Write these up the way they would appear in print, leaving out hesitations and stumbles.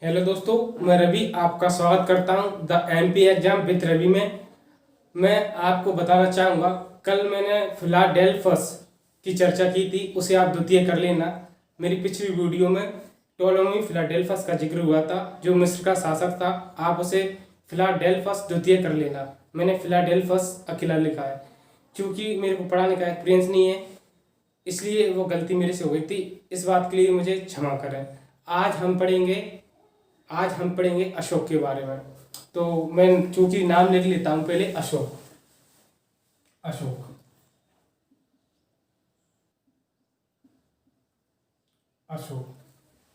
Hello दोस्तों, मैं रवि आपका स्वागत करता हूं the MP exam with Ravi में। मैं आपको बताना चाहूँगा, कल मैंने फिलाडेल्फस की चर्चा की थी, उसे आप द्वितीय कर लेना। मेरी पिछली वीडियो में टोलोमी फिलाडेल्फस का जिक्र हुआ था, जो मिस्र का शासक था। आप उसे फिलाडेल्फस द्वितीय कर लेना। मैंने फिलाडेल्फस अकेला लिखा है, क्योंकि मेरे को पढ़ाने का एक्सपीरियंस नहीं है, इसलिए वो गलती मेरे से हो गई थी। इस बात के लिए मुझे क्षमा करें। आज हम पढ़ेंगे आज हम पढ़ेंगे अशोक के बारे में। तो मैं चूंकि नाम लिख लेता हूं पहले, अशोक। अशोक अशोक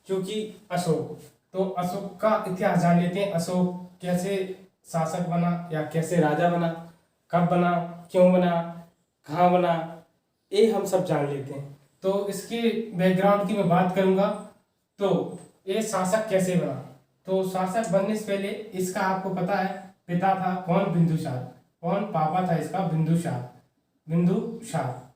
क्योंकि अशोक, तो अशोक का इतिहास जान लेते हैं। अशोक कैसे शासक बना या कैसे राजा बना, कब बना, क्यों बना, कहाँ बना, ये हम सब जान लेते हैं। तो इसके बैकग्राउंड की मैं बात करूंगा। तो ये शासक कैसे बना, तो शासक बनने से पहले इसका आपको पता है पिता था कौन, बिंदुसार। कौन पापा था इसका, बिंदुसार। बिंदुसार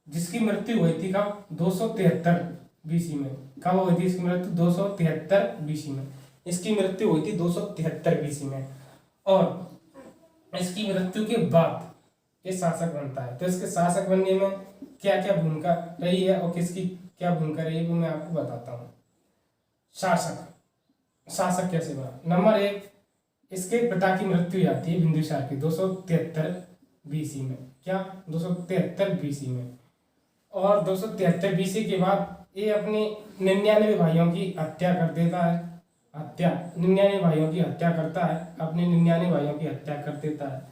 जिसकी मृत्यु हुई थी कब, 273 बीसी में। कब हुई थी इसकी मृत्यु, 273 बीसी में। इसकी मृत्यु हुई थी 273 बीसी में। और इसकी मृत्यु के बाद ये शासक बनता है। तो इसके शासक बनने में क्या क्या भूमिका रही है और किसकी क्या भूमिका रही है, वो मैं आपको बताता हूँ। शासक शासक कैसे बना। नंबर एक, इसके पिता की मृत्यु जाती है बिंदुसार की 273 बीसी में। क्या, 273 बीसी में। और 273 बीसी के बाद ये अपने 99 भाइयों की हत्या कर देता है। 99 भाइयों की हत्या करता है, अपने 99 भाइयों की हत्या कर देता है।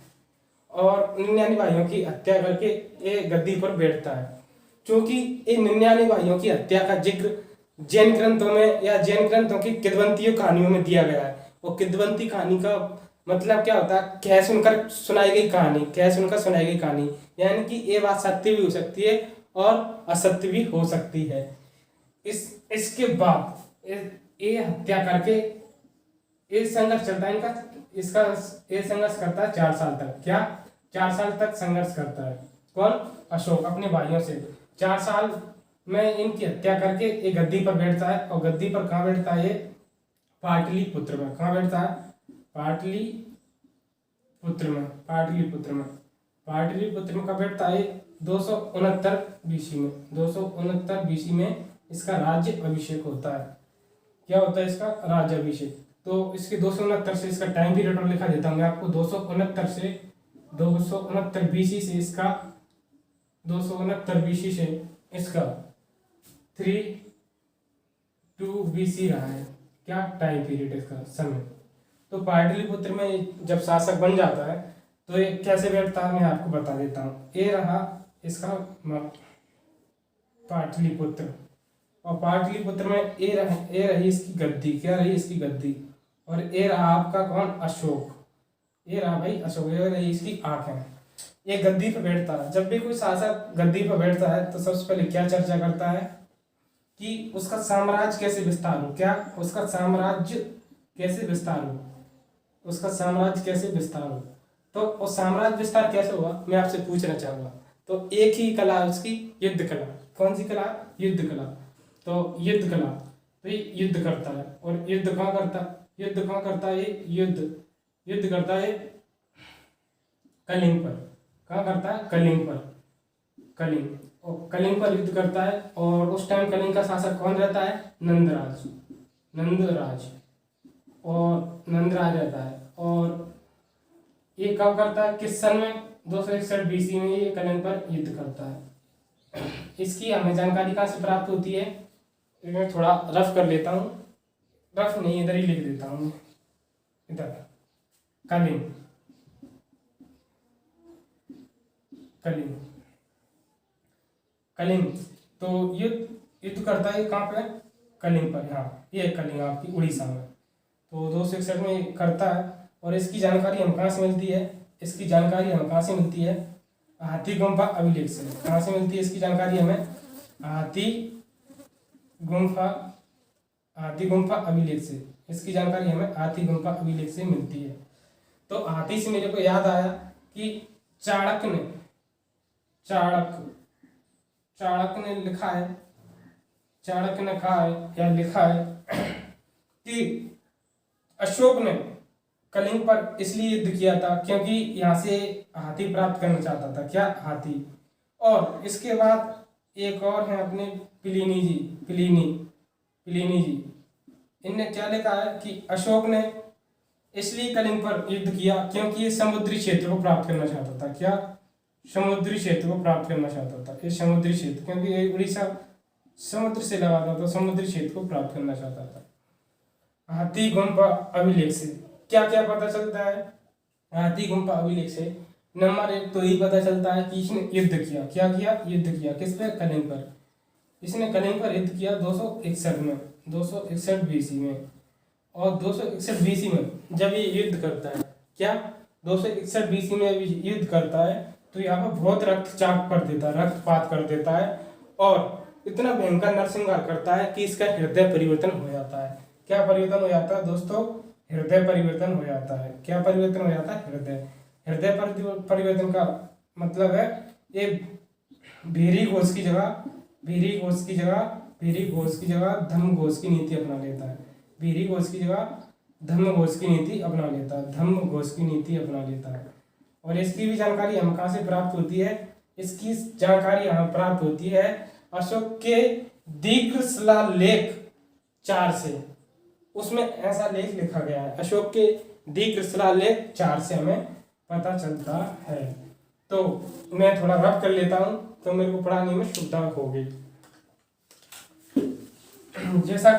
और 99 भाइयों की हत्या करके ये गद्दी पर बैठता है। क्योंकि ये 99 भाइयों की हत्या का जिक्र जैन ग्रंथों में या जैन ग्रंथों की किद्वंती कहानियों में दिया गया है। और किद्वंती कहानी का मतलब क्या होता है, कह सुनकर सुनाई गई कहानी, कह सुनकर सुनाई गई कहानी। यानी कि ये बात सत्य भी हो सकती है और असत्य भी हो सकती है। इसके बाद ये हत्या करके ये संघर्ष चलता है इनका। इसका ये संघर्ष करता है 4 साल तक। क्या, 4 साल तक संघर्ष करता है। कौन, अशोक, अपने भाइयों से। 4 साल में इनकी हत्या करके ये गद्दी पर बैठता है। और गद्दी पर कहाँ बैठता है, पाटलिपुत्र में। कहाँ बैठता है, पाटलिपुत्र में। पाटलिपुत्र में पाटलिपुत्र में कब बैठता है, 269 बीसी में। 269 बीसी में इसका राज्य अभिषेक होता है। क्या होता है इसका, राज्य अभिषेक। तो इसके 269 से इसका टाइम पीरियड और लिखा देता हूँ मैं आपको। 269 बीसी से इसका 269 बीसी से इसका 32 बीसी रहा है। क्या टाइम पीरियड इसका, समय। तो पाटलिपुत्र में जब शासक बन जाता है तो ये कैसे बैठता है मैं आपको बता देता हूँ। ये रहा इसका पाटलिपुत्र। और पाटलिपुत्र में ये रही इसकी गद्दी। क्या रही इसकी गद्दी। और ये रहा आपका कौन, अशोक। ये रहा भाई अशोक। ये रही इसकी आंखें। ये गद्दी पर बैठता है। जब भी कोई शासक गद्दी पर बैठता है तो सबसे पहले क्या चर्चा करता है कि उसका साम्राज्य कैसे विस्तार हो। क्या, उसका साम्राज्य कैसे विस्तार हो। उसका साम्राज्य कैसे विस्तार हो। तो वो साम्राज्य विस्तार कैसे हुआ मैं आपसे पूछना चाहूंगा। तो एक ही कला है उसकी, युद्ध कला। कौन सी कला, युद्ध कला। तो युद्ध कला, तो ये युद्ध करता है। और युद्ध कहाँ करता है, युद्ध कहाँ करता है, ये युद्ध करता है कलिंग पर। कहाँ करता है, कलिंग पर। कलिंग, और कलिंग पर युद्ध करता है। और उस टाइम कलिंग का शासक कौन रहता है, नंदराज। और नंदराज रहता है। और ये कब करता है, किस सन में, 261 बीसी में ये कलिंग पर युद्ध करता है। इसकी हमें जानकारी कहाँ से प्राप्त होती है, मैं थोड़ा रफ कर लेता हूँ। रफ नहीं, इधर ही लिख देता हूँ, इधर। कलिंग, कलिंग, कलिंग। तो युद्ध करता है कहाँ पे, कलिंग पर। हाँ, ये कलिंग आपकी उड़ीसा में। तो 261 में करता है। और इसकी जानकारी हम कहाँ से मिलती है, इसकी जानकारी हमें कहाँ से मिलती है, हाथी गुम्फा अभिलेख से। कहाँ से मिलती है इसकी जानकारी हमें, हाथी गुम्फा अभिलेख से। इसकी जानकारी हमें हाथी गुम्फा अभिलेख से मिलती है। तो हाथी से मेरे को याद आया कि चाणक्य ने लिखा है, चाणक्य ने कहा है या लिखा है कि अशोक ने कलिंग पर इसलिए युद्ध किया था क्योंकि यहाँ से हाथी प्राप्त करना चाहता था। क्या? हाथी। और इसके बाद एक और है अपने प्लिनी जी। इनने क्या लिखा है कि अशोक ने इसलिए कलिंग पर युद्ध किया क्योंकि ये समुद्री क्षेत्र को प्राप्त करना चाहता था। क्या? समुद्री क्षेत्र को प्राप्त करना चाहता था। ये समुद्री क्षेत्र, क्योंकि ये उड़ीसा समुद्र से लगा था, तो समुद्री क्षेत्र को प्राप्त करना चाहता था। हाथी गुम्फा अभिलेख से क्या क्या पता चलता है? हाथी गुम्फा अभिलेख से नंबर 1 तो यही पता चलता है कि इसने युद्ध किया। क्या किया? युद्ध किया। किस पे? कलिंग पर। इसने कलिंग पर युद्ध किया 261 में, 261 बीसी में। और 261 बीसी में जब ये युद्ध करता है, क्या 261 बीसी में अभी युद्ध करता है, तो यहाँ पर बहुत रक्तचाप कर देता है, रक्तपात कर देता है, और इतना भयंकर नरसंहार करता है कि इसका हृदय परिवर्तन हो जाता है। क्या परिवर्तन हो जाता है दोस्तों? हृदय परिवर्तन हो जाता है। क्या परिवर्तन हो जाता है? हृदय परिवर्तन का मतलब है ये भीरी घोष की जगह धम्म घोष की नीति अपना लेता है। भीरी घोष की जगह धम्म घोष की नीति अपना लेता है। और इसकी भी जानकारी हम कहाँ से प्राप्त होती है? इसकी जानकारी हमें प्राप्त होती है अशोक के दीर्घशिलालेख 4 से। उसमें ऐसा लेख लिखा गया है, अशोक के दीर्घशिलालेख 4 से हमें पता चलता है। तो मैं थोड़ा रब कर लेता हूँ तो मेरे को पढ़ाने में सुविधा होगी। जैसा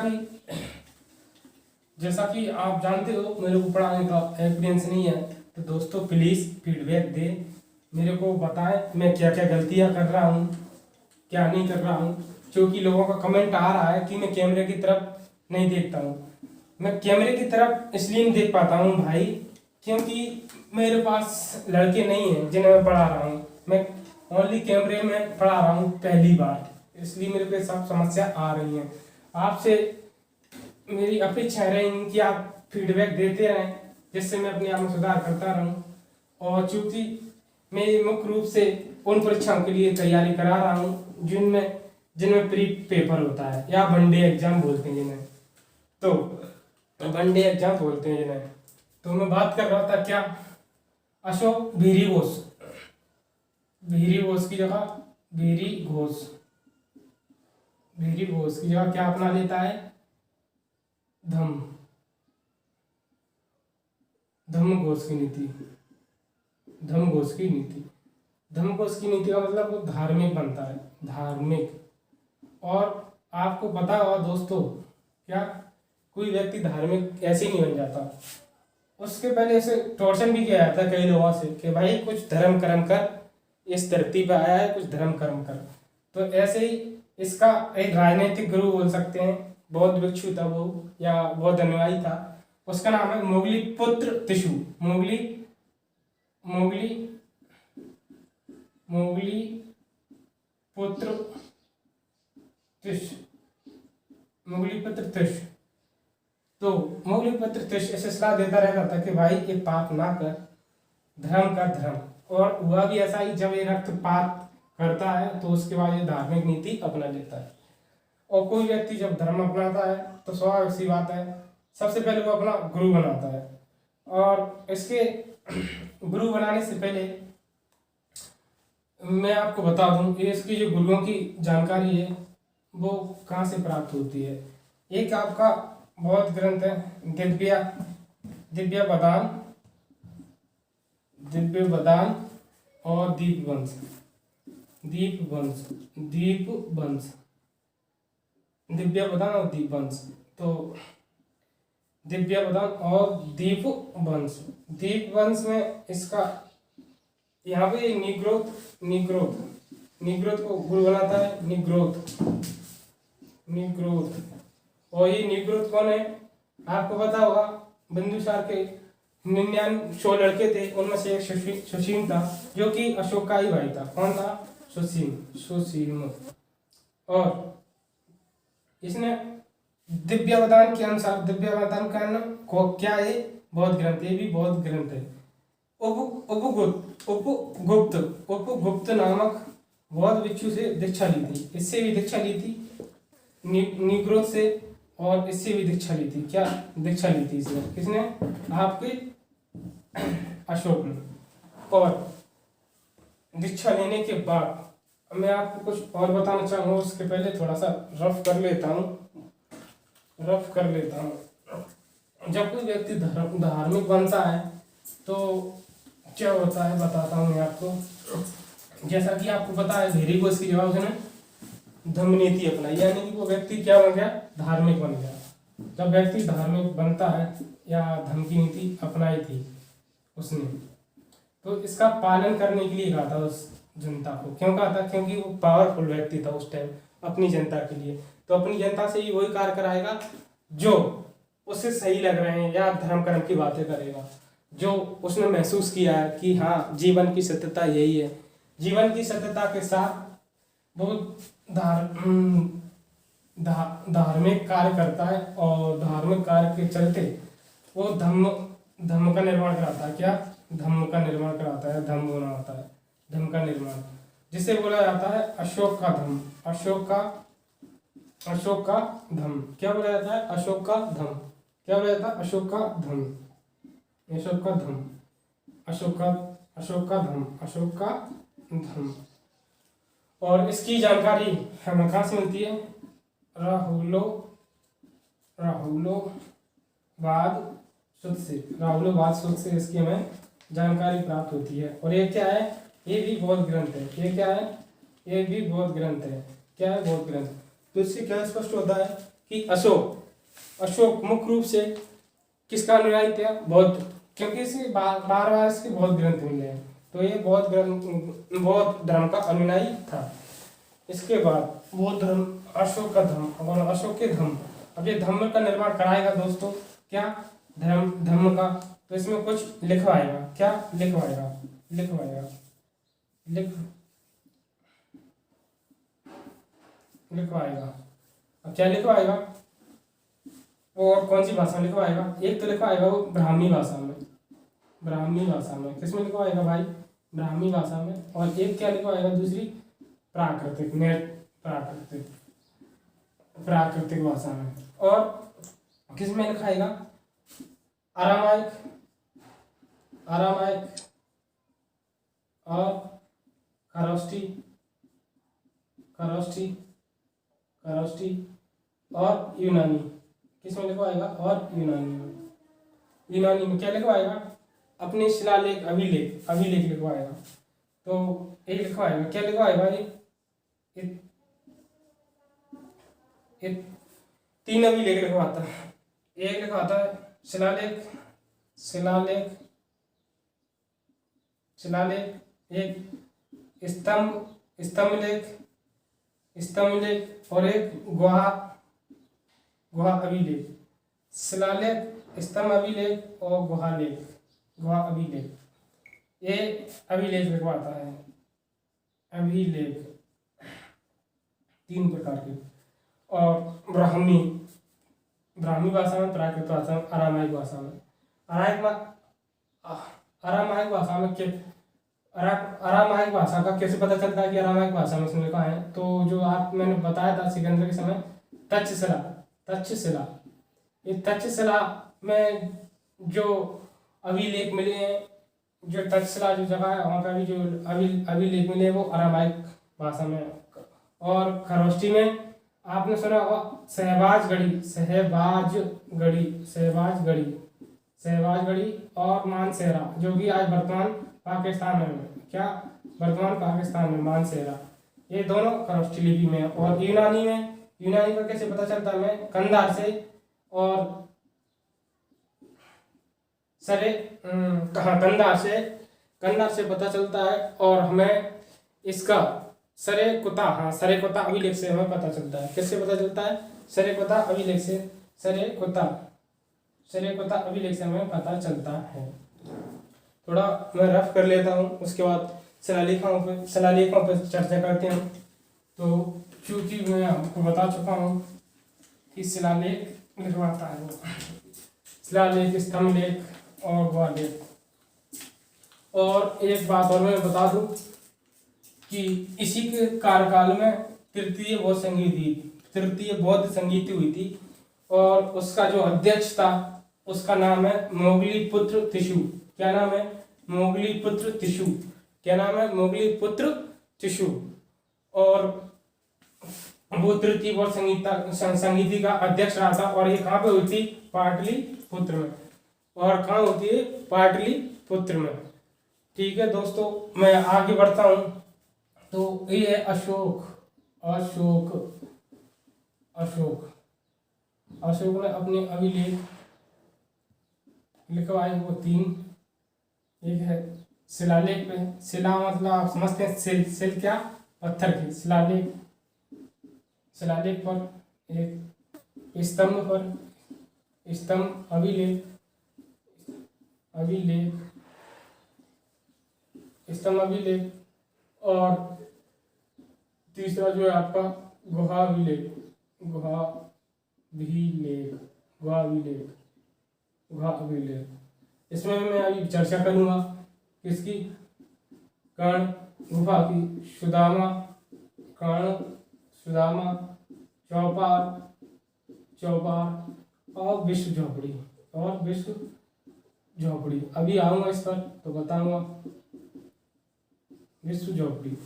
कि आप जानते हो मेरे को पढ़ाने का एक्सपीरियंस नहीं है, तो दोस्तों प्लीज़ फीडबैक दे, मेरे को बताएं मैं क्या क्या गलतियां कर रहा हूँ, क्या नहीं कर रहा हूँ। क्योंकि लोगों का कमेंट आ रहा है कि मैं कैमरे की तरफ नहीं देखता हूँ। मैं कैमरे की तरफ इसलिए नहीं देख पाता हूँ भाई, क्योंकि मेरे पास लड़के नहीं हैं जिन्हें मैं पढ़ा रहा हूँ। मैं ओनली कैमरे में पढ़ा रहा हूँ पहली बार, इसलिए मेरे को सब समस्या आ रही हैं। आपसे मेरी अपेक्षा रहेगी कि आप फीडबैक देते रहें, जिससे मैं अपने आप में सुधार करता रहूं। और चूंकि मैं मुख्य रूप से उन परीक्षाओं के लिए तैयारी करा रहा हूं जिनमें प्री पेपर होता है या वनडे एग्जाम बोलते हैं जिन्हें, तो वनडे एग्जाम बोलते हैं जिन्हें। तो मैं बात कर रहा था क्या, अशोक भीरी घोष की जगह क्या अपना लेता है? धम्म घोष की नीति का मतलब वो धार्मिक बनता है, धार्मिक। और आपको पता होगा दोस्तों, क्या कोई व्यक्ति धार्मिक ऐसे नहीं बन जाता, उसके पहले ऐसे टॉर्चर भी किया जाता है कई लोगों से कि भाई कुछ धर्म कर्म कर, इस धरती पर आया है, कुछ धर्म कर्म कर। तो ऐसे ही इसका एक राजनीतिक गुरु बोल सकते हैं, बौद्ध भिक्षु था वो या बौद्ध अनुयायी था, उसका नाम है मोगली पुत्र तिशु। मोगली पुत्र तिश। तो मोगली पुत्र तिश ऐसे सलाह देता रहता था कि भाई ये पाप ना कर, धर्म का धर्म। और हुआ भी ऐसा ही, जब ये रक्तपात करता है तो उसके बाद ये धार्मिक नीति अपना लेता है। और कोई व्यक्ति जब धर्म अपनाता है तो स्वाभाविक सी बात है, सबसे पहले वो अपना गुरु बनाता है। और इसके गुरु बनाने से पहले मैं आपको बता दूं, इसकी जो गुरुओं की जानकारी है वो कहाँ से प्राप्त होती है। एक आपका बौद्ध ग्रंथ है दिव्य बदान और दीपवंश। दिव्य बदान और दीपवंश। तो दिव्य बदान और दीपवंश में इसका यहाँ पे निग्रोध को गुरु बनाता है, निग्रोध। और ये निग्रोध कौन है आपको पता होगा, बिंदुसार के 100 लड़के थे, उनमें से एक सुसीम था जो कि अशोक का ही भाई था। कौन था? सुसीम। और इसने दिव्यवदान के अनुसार, दिव्यवदान का नाम क्या है? बौद्ध ग्रंथ, ये भी बौद्ध ग्रंथ है। उपगुप्त नामक बौद्ध भिक्षु से दीक्षा ली थी, इससे भी दीक्षा ली थी निग्रोध से। और इससे भी दीक्षा ली थी। क्या दीक्षा ली थी इसने? किसने? आपके अशोक ने। और दीक्षा लेने के बाद मैं आपको कुछ और बताना चाहूँगा, उसके पहले थोड़ा सा रफ कर लेता हूँ। जब कोई व्यक्ति धार्मिक बनता है तो क्या होता है बताता हूँ मैं आपको। जैसा कि आपको पता है भेरी को इसकी जवाब उसने धम्म नीति अपनाई, यानी कि वो व्यक्ति क्या बन गया? धार्मिक बन गया। जब व्यक्ति धार्मिक बनता है या धम्म की नीति अपनाई थी उसने, तो इसका पालन करने के लिए कहा था उस जनता को। क्यों कहा था? क्योंकि वो पावरफुल व्यक्ति था उस टाइम अपनी जनता के लिए। तो अपनी जनता से ही वही कार्य कराएगा जो उसे सही लग रहे हैं, या धर्म कर्म की बातें करेगा जो उसने महसूस किया है कि हाँ जीवन की सत्यता यही है। जीवन की सत्यता के साथ वो धार्मिक कार्य करता है, और धार्मिक कार्य के चलते वो धम्म का निर्माण कराता है। क्या? धम्म का निर्माण कराता है। धम्म होना होता है, धम्म का निर्माण, जिसे बोला जाता है अशोक का धम्म। अशोक का धम्म क्या बोला जाता है? अशोक का धम्म। क्या बोला जाता है? अशोक का धम्म। अशोक का धम्म। अशोक का धम्म। और इसकी जानकारी हमें कहाँ से मिलती है? राहुलोवाद सूत्र से इसकी हमें जानकारी प्राप्त होती है। और ये क्या है? ये भी बौद्ध ग्रंथ है। ये क्या है? ये भी बौद्ध ग्रंथ है। क्या है? बौद्ध ग्रंथ। तो इससे क्या स्पष्ट होता है कि अशोक मुख्य रूप से किसका अनुयायी था? बौद्ध। क्योंकि इसे बार बार इसके बौद्ध ग्रंथ मिले हैं, तो ये बौद्ध धर्म का अनुयायी था। इसके बाद बौद्ध धर्म, अशोक का धर्म और अशोक के धम्म। अब ये धम्म का निर्माण कराएगा दोस्तों, क्या? धम्म का। तो इसमें कुछ लिखवाएगा। क्या लिखवाएगा? अब क्या लिखवाएगा? और कौन सी भाषा में लिखवाएगा? एक तो लिखवाएगा वो ब्राह्मी भाषा में। किसमें लिखवाएगा भाई? ब्राह्मी भाषा में। और एक क्या लिखवाएगा? दूसरी प्राकृतिक भाषा में। और किसमें लिखाएगा? अरामाइक और खरोष्टी और यूनानी। किसमें लिखवाएगा? और यूनानी में क्या लिखवाएगा? अपने शिलालेख, अभिलेख लिखवाएगा। तो एक लिखवाएगा, क्या लिखवाएगा? ये तीन अभिलेख लिखवाता है। एक लिखवाता है शिलालेख, एक स्तंभ लेख और एक गुहा अभिलेख। शिलालेख, स्तंभ अभिलेख और गुहा अभिलेख। ये अभिलेख लिखवाता है। अभिलेख तीन प्रकार के। और ब्राह्मी भाषा में, प्राकृत भाषा में, अरामाइक भाषा में। अरामाइक भाषा का कैसे पता चलता है कि अरामाइक भाषा में इसने लिखा है? तो जो मैंने बताया था सिकंदर के समय, तक्षशिला। ये तक्षशिला में जो अभिलेख मिले हैं, जो तक्षशिला जो जगह है वहाँ का भी जो अभिलेख मिले वो अरामाइक भाषा में। और खरोष्टी में आपने सुना होगा सहवाजगढ़ी और मानसेरा, जो कि आज वर्तमान पाकिस्तान में। क्या? वर्तमान पाकिस्तान में मानसेरा। ये दोनों खरोष्टी लिपि में। और यूनानी का कैसे पता चलता है? हमें कंधार से और कंधार से पता चलता है। और हमें इसका सरेकुता अभिलेख से हमें पता चलता है। किससे पता चलता है? सरेकुता अभिलेख से हमें पता चलता है। थोड़ा मैं रफ कर लेता हूँ, उसके बाद शिलालेखों पर चर्चा करते हैं। तो चूंकि मैं आपको बता चुका हूँ कि शिलालेख लिखवाता है वो, शिलालेख, स्तंभ लेख और गुहा लेख। और एक बात और मैं बता दूं कि इसी के कार्यकाल में तृतीय बौद्ध संगीति हुई थी। और उसका जो अध्यक्ष था उसका नाम है मोगली पुत्र तिशु। क्या नाम है? मोगली पुत्र तिशु। क्या नाम है? मोगली पुत्र तिशु। और वो तृतीय और संगीति का अध्यक्ष रहा था। और ये कहाँ पे हुई थी? पाटलिपुत्र में। और कहाँ होती है? पाटलिपुत्र में। ठीक है दोस्तों, मैं आगे बढ़ता हूँ। तो ये है अशोक। अशोक अशोक अशोक ने अपने अभिलेख लिखवाए वो 3। एक है शिलालेख पे। शिला मतलब आप समझते हैं, शिल क्या? पत्थर की। शिलालेख, शिलालेख पर। एक स्तंभ पर, स्तंभ, अभिलेख, अभिलेख, स्तंभ, अभिलेख। और तीसरा जो है आपका गुहा अभिलेख। गुहा अभिलेख, गुहा अभिलेख, गुहा अभिलेख। इसमें मैं अभी चर्चा करूंगा किसकी? कर्ण गुफा की। सुदामा, कर्ण, सुदामा, चौपार, चौपार और विश्व झोपड़ी, और विश्व झोपड़ी। अभी आऊंगा इस पर तो बताऊंगा। विश्व झोपड़ी।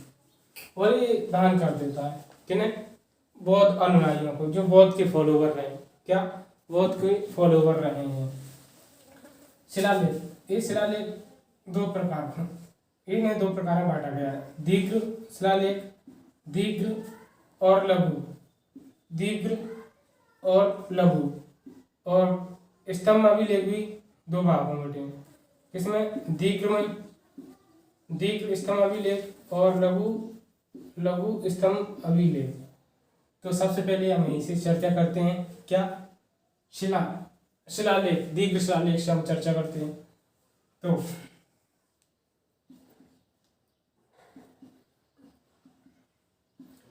और ये दान कर देता है किन्हें? बौद्ध अनुयायियों को, जो बौद्ध के फॉलोवर रहे। क्या? बौद्ध के फॉलोवर रहे हैं। शिलालेख, ये शिलालेख 2 प्रकार का, इन्हें 2 प्रकार में बांटा गया है। दीर्घ शिलालेख, दीर्घ और लघु, दीर्घ और लघु। और स्तंभ अभिलेख भी 2 भागों में बटे हैं। किसमें? दीर्घ में, दीर्घ स्तंभ अभिलेख और लघु, लघु स्तंभ अभिलेख। तो सबसे पहले हम यहीं से चर्चा करते हैं। क्या? शिलालेख, दीर्घ शिलालेख से हम चर्चा करते हैं। तो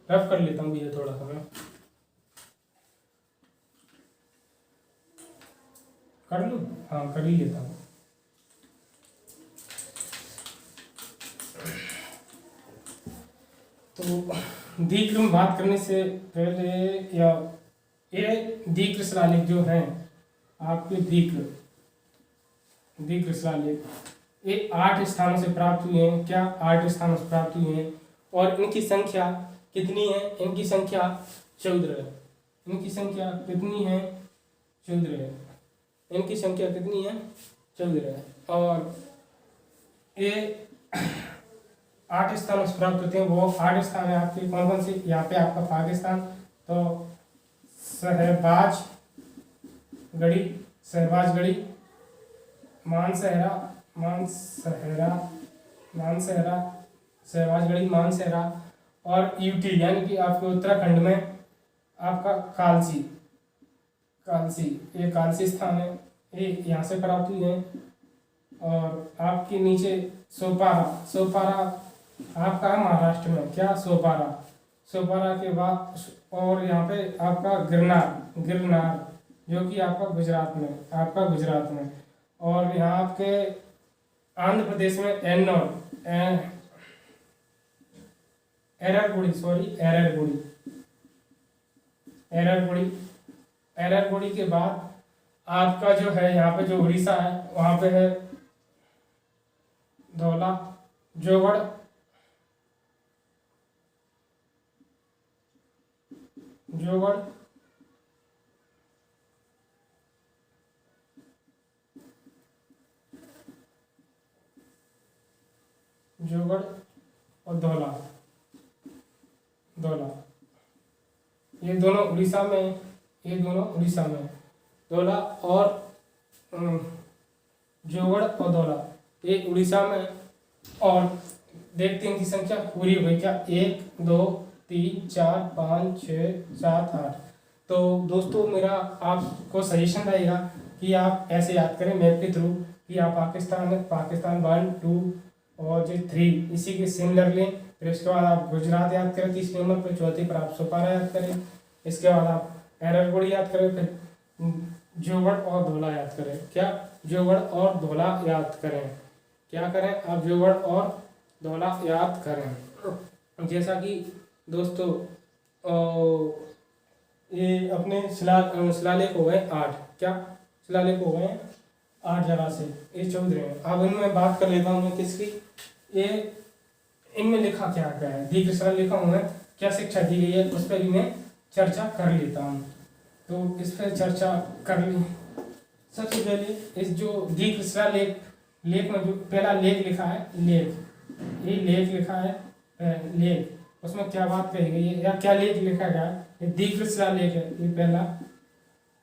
रफ कर लेता हूँ ये थोड़ा सा, मैं कर लूँ? हाँ, कर ही लेता हूँ। तो दीर्घ में बात करने से पहले, या ये दीर्घ शिलालेख जो है आपके, दीर्घ शिलालेख ये 8 स्थानों से प्राप्त हुए हैं। क्या? 8 स्थानों से प्राप्त हुए हैं। और इनकी संख्या कितनी है? इनकी संख्या 14 है। इनकी संख्या कितनी है? 14 है। इनकी संख्या कितनी है? 14 है। और ये 8 स्थानों से प्राप्त होते हैं। वो 8 स्थान है आपके कौन कौन से? यहाँ पे आपका पाकिस्तान, तो शहबाज गढ़ी, शहबाज गढ़ी, मानसहरा, मानसहरा, मानसहरा, शहबाज गढ़ी, मानसहरा। और यूटी यानी कि आपके उत्तराखंड में आपका कालसी, कालसी, ये कालसी स्थान है, ये यहाँ से प्राप्त हुई है। और आपके नीचे सोपारा, सोपारा आपका है महाराष्ट्र में। क्या? सोपारा, सोपारा के बाद और यहाँ पे आपका गिरनार, गिरनार जो कि आपका गुजरात में, आपका गुजरात में। और यहाँ आपके आंध्र प्रदेश में एन्नोर, एररगुड़ी, सॉरी एररगुड़ी, एररगुड़ी, एररगुड़ी के बाद आपका जो है यहाँ पे जो उड़ीसा है वहाँ पे है धौला, जोगड़, जोगड़, जोगड़ और धौला, धौला। ये दोनों उड़ीसा में, ये दोनों उड़ीसा में। धौला और जोगड़ और धौला ये उड़ीसा में। और देखते हैं इनकी संख्या पूरी हुई क्या? 1 2 3 4 5 6 7 8। तो दोस्तों मेरा आपको सजेशन रहेगा कि आप ऐसे याद करें मैप के थ्रू कि आप पाकिस्तान 1 2 और जो 3 इसी के सिमिलर लें। फिर उसके बाद आप गुजरात याद करें 30 नंबर पर, चौथे पर आप सोपारा याद करें। इसके बाद आप एररगुड़ी याद करें, फिर जोगड़ और धौला याद करें। क्या? जोगड़ और धौला याद करें। क्या करें आप? जोगड़ और धौला याद करें। जैसा कि दोस्तों ये अपने शिलालेख हो गए 8। क्या शिलालेख हो गए 8 जगह से, ये 14 हैं। अब इनमें बात कर लेता हूँ मैं किसकी, ये इनमें लिखा क्या क्या है, दीर्घ शिलालेखों में क्या शिक्षा दी गई है, उस पर भी मैं चर्चा कर लेता हूँ। तो इस पर चर्चा कर ली। सबसे पहले इस जो दीर्घ शिलालेख लेख में जो पहला लेख लिखा है, लेख, ये लेख लिखा है लेख, उसमें क्या बात कही गई है या क्या लेख लिखा गया है, ये दीर्घ शिलालेख है ये पहला।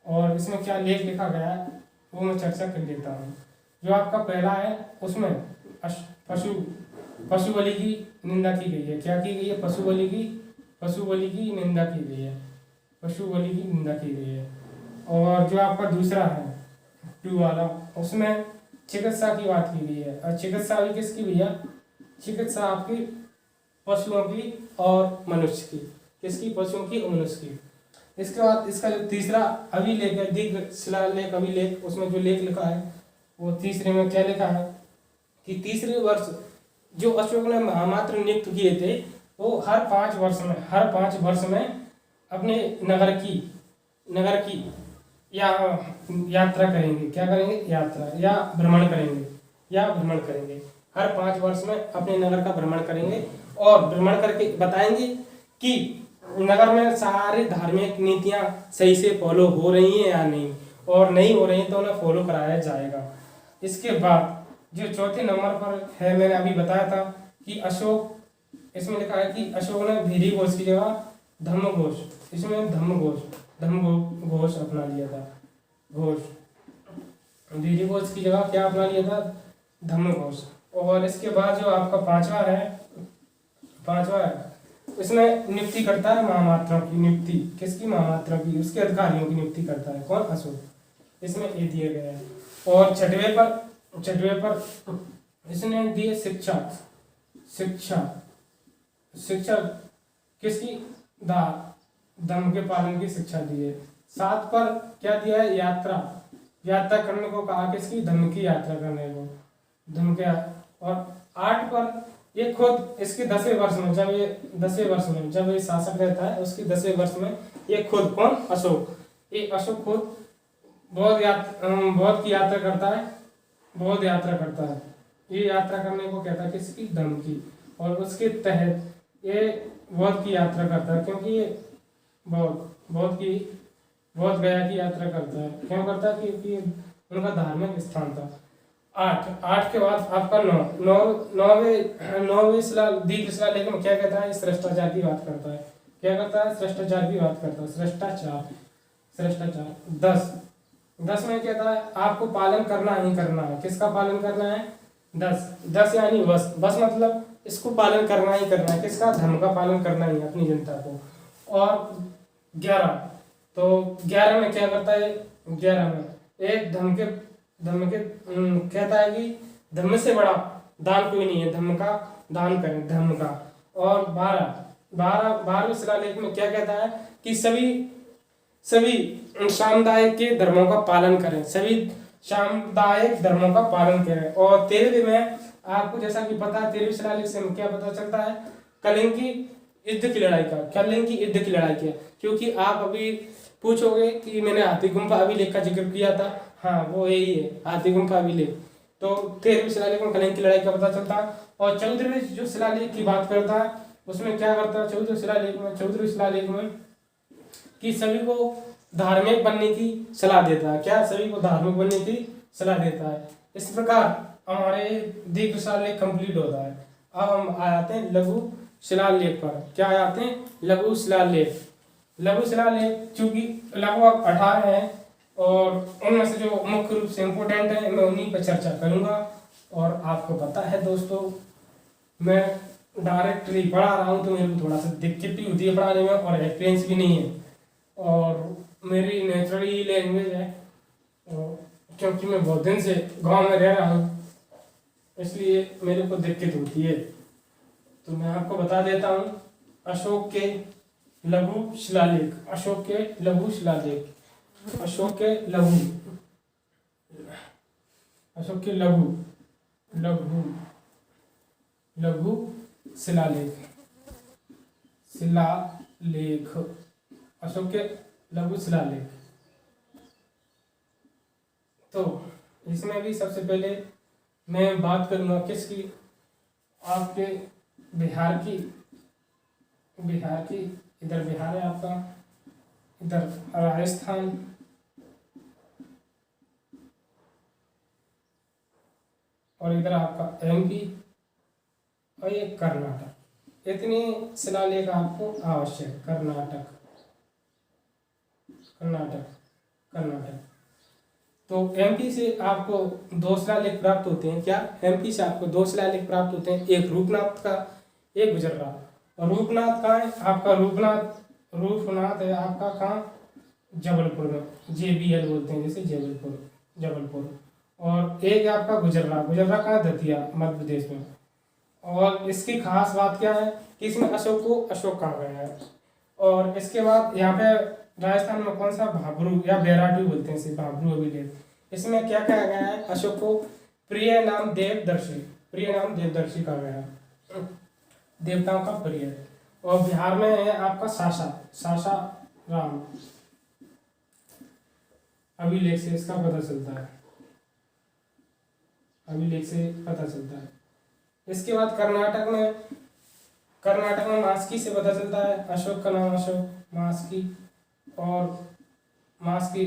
और इसमें क्या लेख लिखा गया है वो मैं चर्चा कर लेता हूँ। जो आपका पहला है उसमें पशु बलि की निंदा की गई है। क्या की गई है, पशु बलि की निंदा की गई है, पशु बलि की निंदा की गई है। और जो आपका दूसरा है 2 वाला, उसमें चिकित्सा की बात की गई है। और चिकित्सा भी किसकी भैया, चिकित्सा आपकी पशुओं की और मनुष्य की, किसकी, पशुओं की और मनुष्य की। इसके बाद इसका जो तीसरा अभिलेख है, दीर्घ शिलालेख अभिलेख, उसमें जो लेख लिखा है वो तीसरे में क्या लिखा है कि तीसरे वर्ष जो अशोक ने महामात्र नियुक्त किए थे वो हर 5 वर्ष में अपने नगर की या यात्रा करेंगे। क्या करेंगे, यात्रा या भ्रमण करेंगे। हर 5 वर्ष में अपने नगर का भ्रमण करेंगे और भ्रमण करके बताएंगे कि नगर में सारी धार्मिक नीतियां सही से फॉलो हो रही हैं या नहीं, और नहीं हो रही तो उन्हें फॉलो कराया जाएगा। इसके बाद जो चौथे नंबर पर है, मैंने अभी बताया था कि अशोक, इसमें लिखा है कि अशोक ने भीरी घोष की जगह धम्मघोष, इसमें धम्मघोष अपना लिया था, भीरी घोष की जगह क्या अपना लिया था, धम्मघोष। और इसके बाद जो आपका पांचवा है इसमें नियुक्ति करता है महामात्राओं की नियुक्ति, किसकी, महामात्राओं की, उसके अधिकारियों की नियुक्ति करता है कौन, अशोक। इसमें ये दिए गए हैं। और छठवें पर इसने दिए शिक्षा किसकी, धर्म के पालन की शिक्षा दी है। 7 पर क्या दिया है, यात्रा करने को कहा, किसकी, धर्म की यात्रा करने को, धर्म के। और 8 पर ये खुद इसके 10वें वर्ष में जब ये शासक रहता है, उसके 10वें वर्ष में ये खुद कौन, अशोक, ये अशोक खुद बौद्ध की यात्रा करता है। ये यात्रा करने को कहता है किसकी, धर्म की। और उसके तहत ये बौद्ध की यात्रा करता है, क्योंकि ये बौद्ध गया की यात्रा करता है। क्यों करता है, क्योंकि उनका धार्मिक स्थान था। 8 के बाद आपका 9वें दीर्घ शिलालेख में क्या कहता है, श्रेष्टाचार की बात करता है। क्या करता है, श्रेष्टाचार की बात करता है, श्रेष्टाचार। 10 में कहता है आपको पालन करना ही करना है, किसका पालन करना है, 10 यानी बस मतलब इसको पालन करना ही करना है, किसका, धर्म का पालन करना ही अपनी जनता को। और 11 में क्या करता है, 11 में एक धर्म के कहता है कि धर्म से बड़ा दान कोई नहीं है, धर्म का दान करें, धर्म का। और 12वें शिलालेख में क्या कहता है कि सभी सामुदायिक के धर्मों का पालन करें, और 13वें में आपको जैसा कि पता है, 13वें शिलालेख से क्या पता चलता है, कलिंग की युद्ध की लड़ाई का। क्योंकि आप अभी पूछोगे कि मैंने हाथी गुम्फा अभिलेख का जिक्र किया था, हाँ वो यही है, हाथी गुम्फा अभिलेख। तो 13वें शिलालेख में कलिंग की लड़ाई का पता चलता है। और 14वें जो शिलालेख की बात करता है उसमें क्या करता है, 14वें शिलालेख में कि सभी को धार्मिक बनने की सलाह देता है। क्या, सभी को धार्मिक बनने की सलाह देता है। इस प्रकार हमारे दीर्घ शिलालेख कंप्लीट होता है। अब हम आते हैं लघु शिलालेख पर। क्या आते हैं, लघु शिलालेख। चूंकि लगभग 18 हैं और उनमें से जो मुख्य रूप से इम्पोर्टेंट है मैं उन्हीं पर चर्चा करूंगा। और आपको पता है दोस्तों, मैं डायरेक्टली पढ़ा रहा हूँ तो मेरे को थोड़ा सा दिक्कत भी होती है पढ़ाने में, और एक्सपीरियंस भी नहीं है, और मेरी नेचुरली लैंग्वेज है, क्योंकि मैं बहुत दिन से गांव में रह रहा हूँ, इसलिए मेरे को दिक्कत होती है। तो मैं आपको बता देता हूँ अशोक के लघु शिलालेख, लघु शिलालेख, अशोक के लघु शिलालेख। तो इसमें भी सबसे पहले मैं बात करूंगा किसकी, आपके बिहार की इधर बिहार है आपका, इधर राजस्थान, और इधर आपका एमपी, और ये कर्नाटक। इतनी शिलालेख आपको आवश्यक। कर्नाटक तो एमपी से आपको 2 शिलालेख प्राप्त होते हैं। क्या? एमपी से आपको 2 शिलालेख प्राप्त होते हैं, एक रूपनाथ का, एक गुजर्रा। और रूपनाथ कहाँ है आपका? रूपनाथ है आपका कहाँ? जबलपुर में, JBL बोलते हैं जैसे, जबलपुर। और एक है आपका गुजर्रा कहाँ? दतिया, मध्य प्रदेश में। और इसकी खास बात क्या है कि इसमें अशोक को अशोक कहा गया है। और इसके बाद यहाँ पे राजस्थान में कौन सा? भाबरू या बैराटी बोलते हैं इसे, भाबरू अभिलेख। इसमें क्या कहा गया है? अशोक को प्रिय नाम देवदर्शी कहा गया है, देवताओं का प्रिय। और बिहार में है आपका सासा राम अभिलेख से इसका पता चलता है। इसके बाद कर्नाटक में मास्की से पता चलता है, अशोक का नाम अशोक, मास्की। और मास्की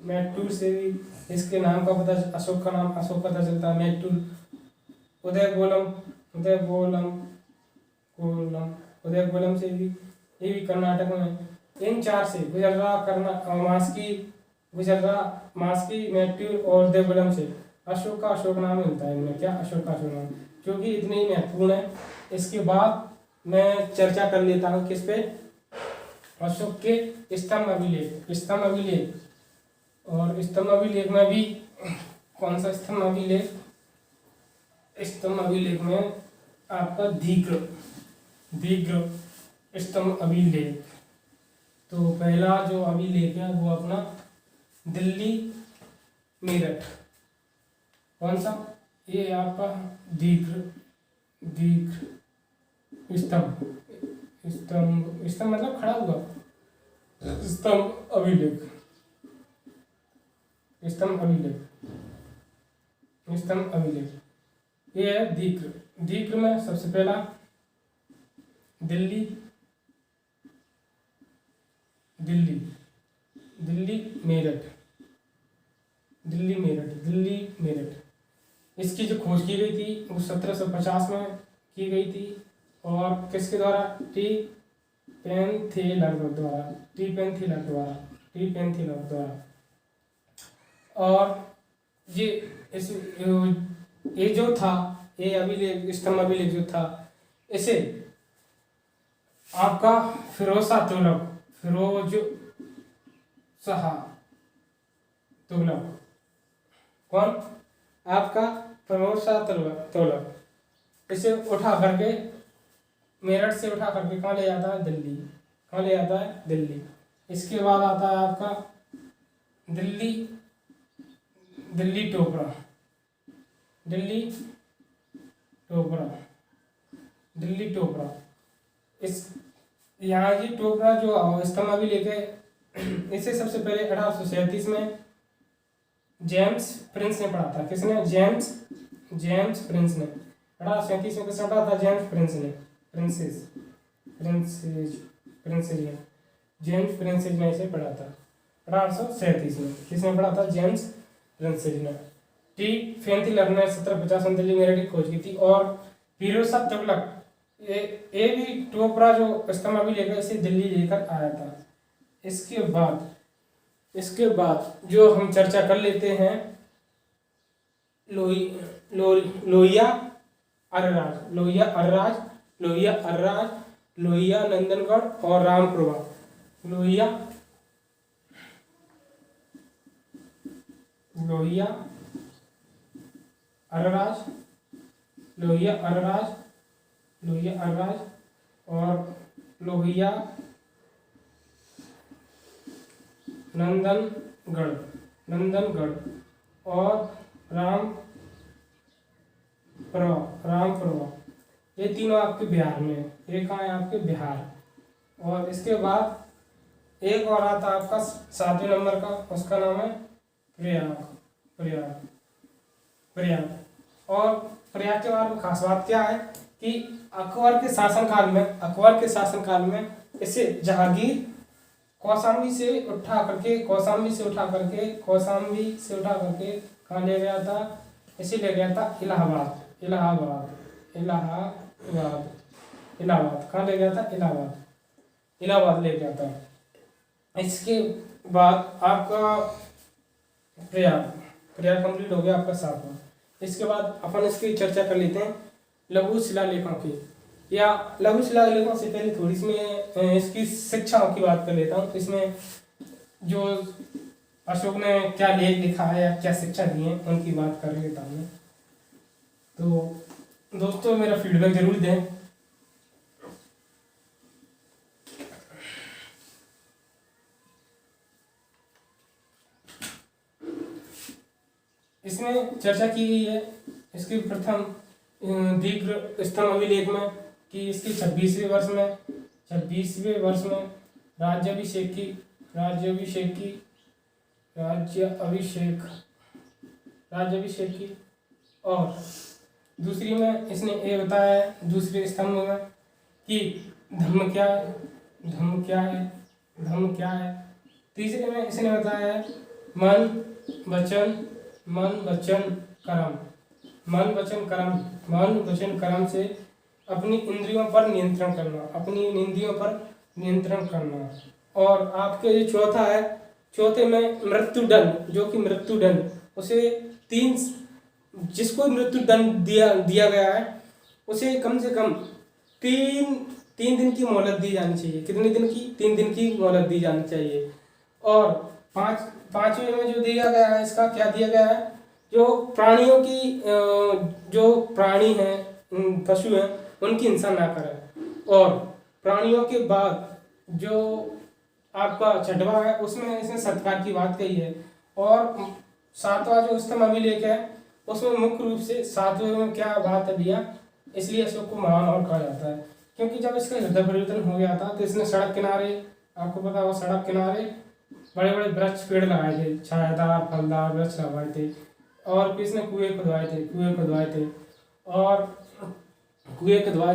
मैट्टूर से भी इसके नाम का पता, अशोक का नाम अशोक पता चलता है, मैट्टूर। उदयगोलम से भी, ये भी कर्नाटक में। इन 4 से मास्की, मैट्टूर और उदयगोलम से अशोक का अशोक नाम मिलता है इनमें। क्या? अशोक का अशोक नाम, क्योंकि इतने ही महत्वपूर्ण है। इसके बाद मैं चर्चा कर लेता हूँ किस पे? अशोक के स्तंभ अभिलेख। और स्तंभ अभिलेख में भी कौन सा स्तंभ अभिलेख? स्तंभ अभिलेख में आपका दीर्घ स्तंभ अभिलेख। तो पहला जो अभिलेख है वो अपना दिल्ली मेरठ। कौन सा? ये आपका दीर्घ स्तंभ मतलब खड़ा हुआ स्तंभ अभिलेख। ये है दीर्घ में सबसे पहला दिल्ली मेरठ। इसकी जो खोज की गई थी वो 1750 में की गई थी। और किसके द्वारा? टी पेन्थिलर द्वारा। और ये जो था, ये अभिलेख, स्तंभ अभिलेख जो था, इसे आपका फिरोज शाह तुगलक। कौन? आपका फिरोज शाह तुगलक इसे उठा करके, मेरठ से उठा करके कहाँ ले जाता है? दिल्ली। इसके बाद आता है आपका दिल्ली टोपरा। इस यहाँ ये टोपरा जो स्तंभ अभिलेख है, इसे सबसे पहले 1837 में जेम्स प्रिंस ने पढ़ा था। किसने? जेम्स प्रिंस ने। 1837 में किसने पढ़ा था? जेम्स प्रिंस ने। जेम्स प्रिंसेज ने इसे पढ़ा था 1837 में। किसने पढ़ा था? जेम्स प्रिंसेज ने। टी पेन्थिलर ने 1750 में दिल्ली मेरठ की खोज की थी। और फिरोज शाह तुगलक ये भी टोपरा जो स्तंभ अभिलेख है, इसे दिल्ली लेकर आया था। इसके बाद जो हम चर्चा कर लेते हैं, लोहिया अर्राज, लोहिया नंदनगढ़ और रामपुरवा। लोहिया अर्राज और लोहिया नंदनगढ़ और रामपुरवा। ये तीनों आपके बिहार में है। ये कहाँ है? आपके बिहार। और इसके बाद एक और आता है आपका 7वें नंबर का, उसका नाम है प्रयाग। प्रयाग प्रयाग और प्रयाग के बारे में खास बात क्या है कि अकबर के शासनकाल में इसे जहांगीर कौशाम्बी से उठा करके कहाँ ले गया था? इसे ले गया था इलाहाबाद। कहाँ ले गया था? इलाहाबाद ले गया था। इसके बाद आपका प्रयाग कंप्लीट हो गया आपका 7वां। इसके बाद अपन इसकी चर्चा कर लेते हैं लघु शिलालेखों की, या लघु शिलालेखों से पहले थोड़ी इसमें इसकी शिक्षाओं की बात कर लेता हूँ। इसमें जो अशोक ने क्या लेख लिखा है या क्या शिक्षा दी है उनकी बात कर लेता हूँ। तो दोस्तों मेरा फीडबैक जरूर दें। इसमें चर्चा की गई है इसकी प्रथम दीर्घ स्तंभ अभिलेख में कि इसके 26वें वर्ष में राज्याभिषेक की और दूसरी में इसने ये बताया है दूसरे स्तंभ में कि धम्म क्या है। तीसरे में इसने बताया है मन वचन कर्म से अपनी इंद्रियों पर नियंत्रण करना। और आपके जो चौथा है, चौथे में मृत्युदंड, जो कि मृत्युदंड उसे जिसको मृत्युदंड दिया गया है उसे कम से कम तीन दिन की मोहलत दी जानी चाहिए। कितने दिन की? 3 दिन की मोहलत दी जानी चाहिए। और पांचवें में जो दिया गया है, इसका क्या दिया गया है, जो प्राणियों की जो प्राणी हैं पशु हैं उनकी हिंसा ना करें। और प्राणियों के बाद जो आपका 6वां है उसमें इसने सत्कार की बात कही है। और 7वां जो स्तंभ अभिलेख है उसमें मुख्य रूप से 7वें में क्या बात है भैया, इसलिए अशोक को महान और कहा जाता है क्योंकि जब इसका हृदय परिवर्तन हो गया था तो इसने सड़क किनारे, आपको पता होगा, सड़क किनारे बड़े बड़े वृक्ष पेड़ लगाए थे, छायादार फलदार वृक्ष लगाए थे। और किसने कुएं खुदवाए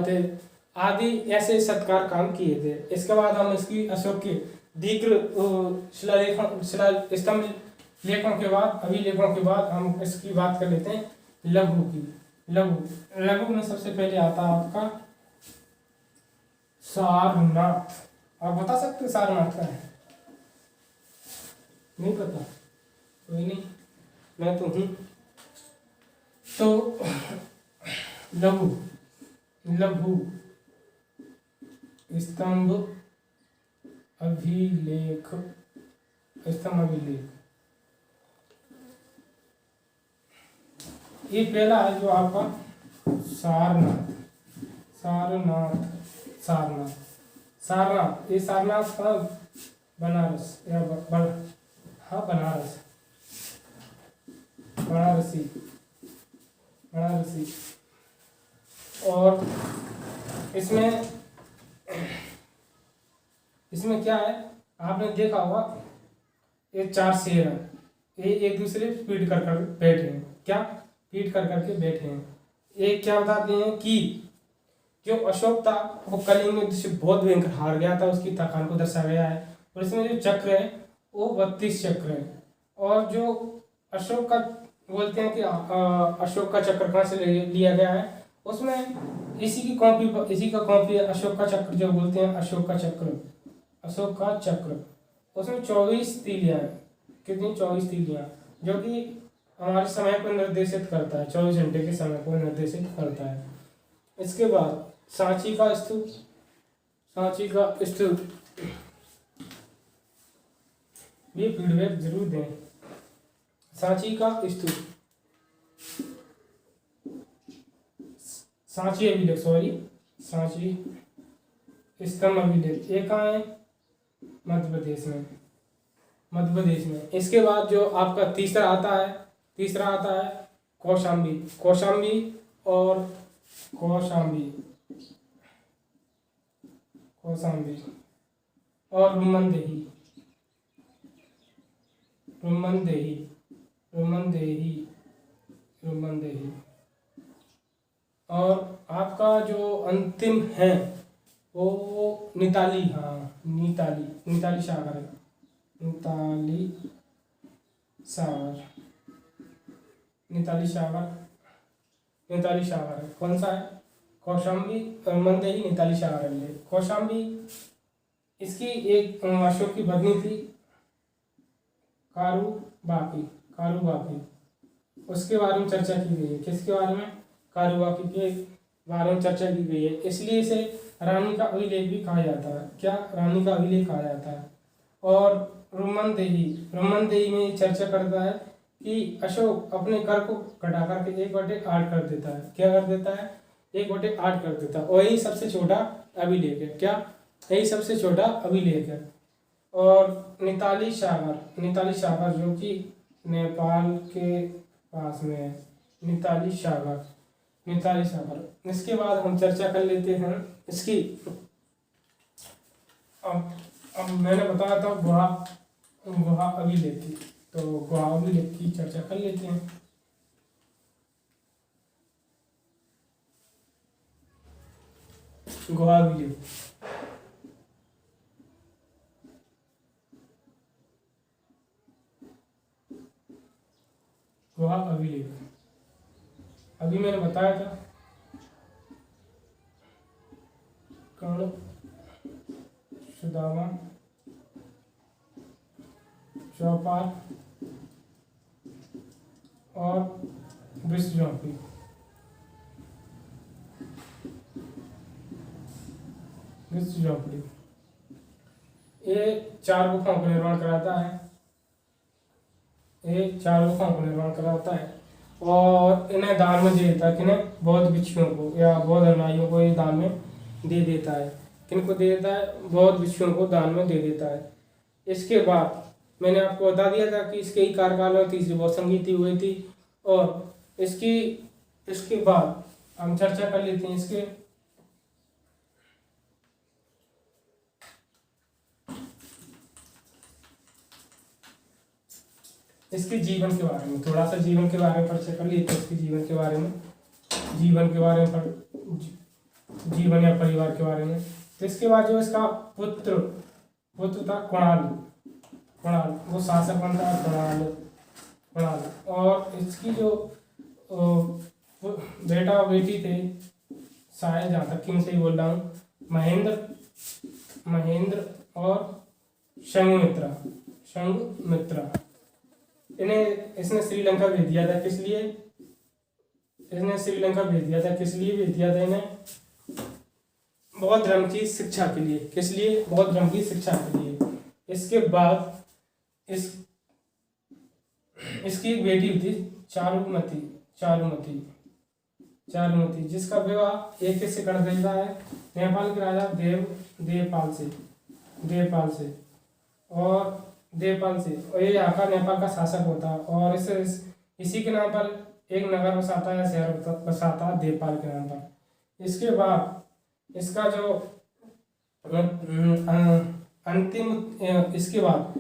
थे आदि ऐसे सत्कार काम किए थे। इसके बाद हम इसकी अशोक के दीर्घ स्तंभ लेखों के बाद अभिलेखों के बाद हम इसकी बात कर लेते हैं लघु की। लघु में सबसे पहले आता है आपका सारनाथ। आप बता सकते हैं सारनाथ का है? नहीं पता? कोई नहीं, मैं तो हूँ। तो लघु स्तंभ अभिलेख ये पहला है जो आपका सारनाथ। ये सारनाथ का बनारस या बनारसी। और इसमें क्या है, आपने देखा होगा ये 4 शेर हैं, ये एक दूसरे पीट कर बैठे हैं। क्या पीट कर करके बैठे हैं? ये क्या बताते हैं कि जो अशोक था वो कलिंग में से बहुत भयंकर हार गया था, उसकी थकान को दर्शाया गया है। और इसमें जो चक्र है वो 32 चक्र है। और जो अशोक का बोलते हैं कि अशोक का चक्र कहाँ से लिया गया है, उसमें इसी का कॉपी है अशोक का चक्र, जो बोलते हैं अशोक का चक्र। उसमें 24 तीलियां हैं। कितनी? 24 तीलियां, जो कि हमारे समय को निर्देशित करता है, 24 घंटे के समय को निर्देशित करता है। इसके बाद सांची का स्तूप ये फीडबैक जरूर दें। सांची स्तंभ अभिलेख ये कहाँ है? मध्य प्रदेश में। इसके बाद जो आपका तीसरा आता है कौशाम्बी और रुमनदेही। रुमनदेही, रुमनदेही, रुमनदेही। और आपका जो अंतिम है वो निताली, हाँ निताली, निताली सागर है, निताली सागर, निताली सागर, निताली सागर है। कौन सा है? कौशाम्बी, रुमनदेही, निताली सागर है। कौशाम्बी इसकी एक अशोक की पत्नी थी, कारुबाकी, कारुबाकी। उसके बारे में चर्चा की गई है। किसके बारे में? कारुबाकी के बारे में चर्चा की गई है। इसलिए इसे रानी का अभिलेख भी कहा जाता है। क्या? रानी का अभिलेख कहा जाता है। और रुमनदेही, रुमनदेही में चर्चा करता है कि अशोक अपने कर को घटा करके 1/8 कर देता है। क्या कर देता है? 1/8 कर देता है। और यही सबसे छोटा अभिलेख है। क्या? यही सबसे छोटा अभिलेख है। और निताली सागर, निताली सागर जो कि नेपाल के पास में है, निताली सागर, निताली सागर। इसके बाद हम चर्चा कर लेते हैं इसकी। अब मैंने बताया था गुहा, गुहा अभिलेख की, तो गुहा अभिलेख की चर्चा कर लेते हैं। गुहा अभिलेख, गुहा अभिलेख अभी मैंने बताया था कर्ण, सुदामा, चौपाल और विश्व झोंपड़ी। विश्व झोंपड़ी ये 4 गुफाओं का निर्माण कराता है। ये 4 गुफाओं का निर्माण कराता है और इन्हें दान में दे देता है। किन्हें? बौद्ध भिक्षुओं को या बौद्ध अनुयायियों को ये दान में दे देता है। किनको दे देता है? बौद्ध भिक्षुओं को दान में दे देता है। इसके बाद मैंने आपको बता दिया था कि इसके ही कार्यकाल में तीसरी बौद्ध संगीति हुई थी। और इसके बाद हम चर्चा कर लेते हैं इसके जीवन के बारे में। थोड़ा सा जीवन के बारे में चर्चा कर लेते हैं। इसके जीवन के बारे में, जीवन के बारे में, जीवन या परिवार के बारे में। तो इसके बाद जो इसका पुत्र था कुणाल, कुणाल वो शासक बनता है, कुणाल, कुणाल। और इसकी जो बेटा और बेटी थे, शायद जहाँ तक कि मैं सही बोल रहा हूँ, महेंद्र, महेंद्र और संघमित्रा, संघमित्रा। इसने श्रीलंका भेज दिया था। किस लिए? इसने श्रीलंका भेज दिया था। किस लिए भेज दिया था इन्हें? बौद्ध धर्म की शिक्षा के लिए। किस लिए? बौद्ध धर्म की शिक्षा के लिए। इसके बाद इसकी एक बेटी थी, चारुमती, चारुमती, चारुमती, जिसका विवाह एक से कर देता है नेपाल के राजा देवपाल से, देवपाल से। और देवपाल से, और ये यहाँ का नेपाल का शासक होता है। और इसी के नाम पर एक नगर बसाता है, शहर बसाता है देवपाल के नाम पर। इसके बाद इसका जो अंतिम, इसके बाद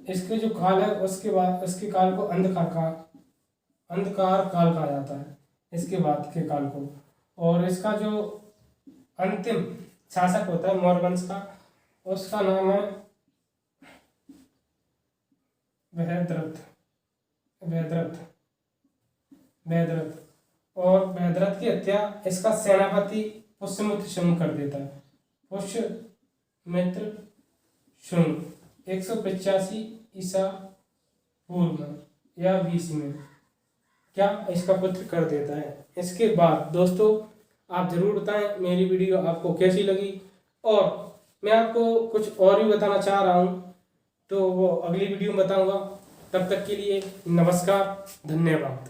इसके जो काल है, उसके बाद इसके काल को अंधकार काल कहा जाता है, इसके बाद के काल को। और इसका जो अंतिम शासक होता है मौर्य वंश का, उसका नाम है बृहद्रथ, बृहद्रथ। और बृहद्रथ की हत्या इसका सेनापति पुष्यमित्र शुंग कर देता है। पुष्यमित्र शुंग 185 ईसा पूर्व में या BC में क्या इसका पुत्र कर देता है। इसके बाद दोस्तों आप जरूर बताएं मेरी वीडियो आपको कैसी लगी, और मैं आपको कुछ और भी बताना चाह रहा हूं तो वो अगली वीडियो में बताऊंगा। तब तक के लिए नमस्कार, धन्यवाद।